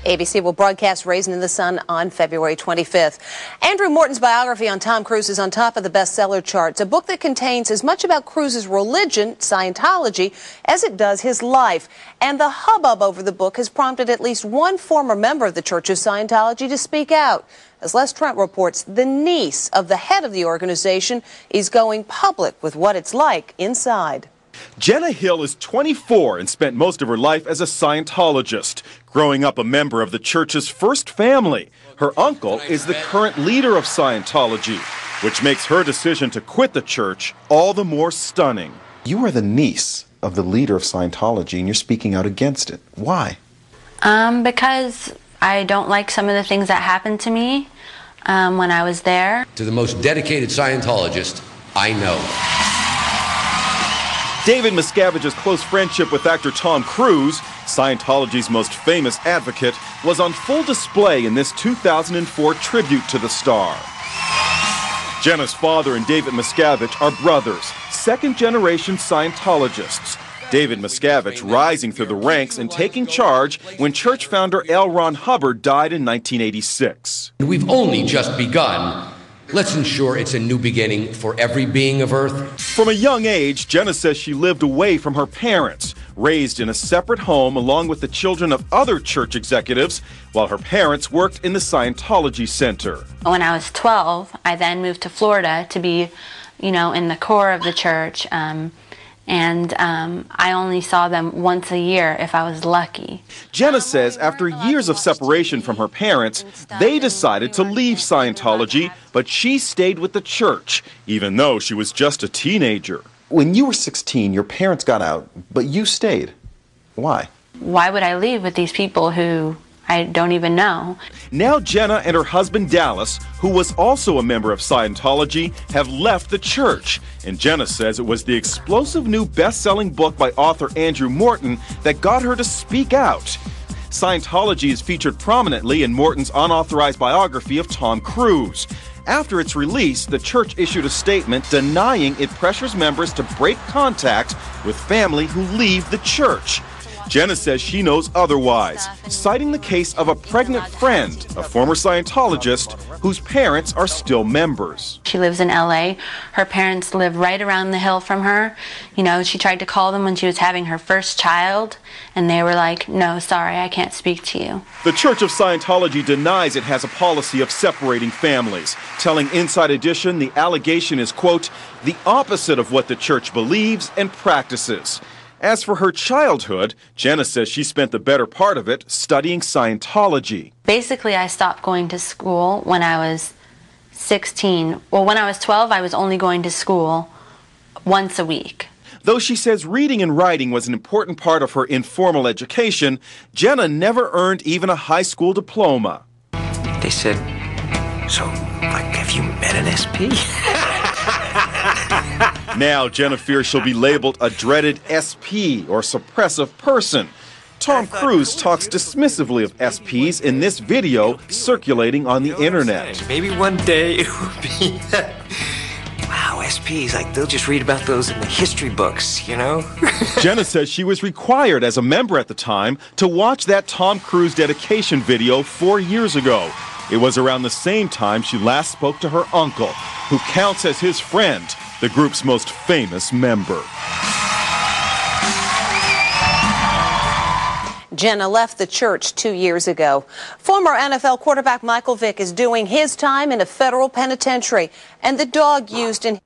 ABC will broadcast Raisin in the Sun on February 25th. Andrew Morton's biography on Tom Cruise is on top of the bestseller charts, a book that contains as much about Cruise's religion, Scientology, as it does his life. And the hubbub over the book has prompted at least one former member of the Church of Scientology to speak out. As Les Trent reports, the niece of the head of the organization is going public with what it's like inside. Jenna Hill is 24 and spent most of her life as a Scientologist, growing up a member of the church's first family. Her uncle is the current leader of Scientology, which makes her decision to quit the church all the more stunning. You are the niece of the leader of Scientology and you're speaking out against it. Why? Because I don't like some of the things that happened to me when I was there. To the most dedicated Scientologist I know. David Miscavige's close friendship with actor Tom Cruise, Scientology's most famous advocate, was on full display in this 2004 tribute to the star. Jenna's father and David Miscavige are brothers, second-generation Scientologists. David Miscavige rising through the ranks and taking charge when church founder L. Ron Hubbard died in 1986. We've only just begun. Let's ensure it's a new beginning for every being of Earth. From a young age, Jenna says she lived away from her parents, raised in a separate home along with the children of other church executives, while her parents worked in the Scientology Center. When I was 12, I then moved to Florida to be, in the core of the church. I only saw them once a year if I was lucky. Jenna says after years of separation from her parents, they decided to leave Scientology, but she stayed with the church, even though she was just a teenager. When you were 16, your parents got out, but you stayed. Why? Why would I leave with these people who I don't even know? Now Jenna and her husband Dallas, who was also a member of Scientology, have left the church. And Jenna says it was the explosive new best-selling book by author Andrew Morton that got her to speak out. Scientology is featured prominently in Morton's unauthorized biography of Tom Cruise. After its release, the church issued a statement denying it pressures members to break contact with family who leave the church. Jenna says she knows otherwise, citing the case of a pregnant friend, a former Scientologist, whose parents are still members. She lives in LA. Her parents live right around the hill from her. She tried to call them when she was having her first child, and they were like, no, sorry, I can't speak to you. The Church of Scientology denies it has a policy of separating families, telling Inside Edition the allegation is, quote, the opposite of what the church believes and practices. As for her childhood, Jenna says she spent the better part of it studying Scientology. Basically, I stopped going to school when I was 16. Well, when I was 12, I was only going to school once a week. Though she says reading and writing was an important part of her informal education, Jenna never earned even a high school diploma. They said, so, have you met an SP? Now, Jenna fears she'll be labeled a dreaded SP, or suppressive person. Tom Cruise talks dismissively of SPs in this video circulating on the internet. Maybe one day it will be... Wow, SPs, they'll just read about those in the history books, Jenna says she was required as a member at the time to watch that Tom Cruise dedication video 4 years ago. It was around the same time she last spoke to her uncle, who counts as his friend, the group's most famous member. Jenna left the church 2 years ago. Former NFL quarterback Michael Vick is doing his time in a federal penitentiary, and the dog used in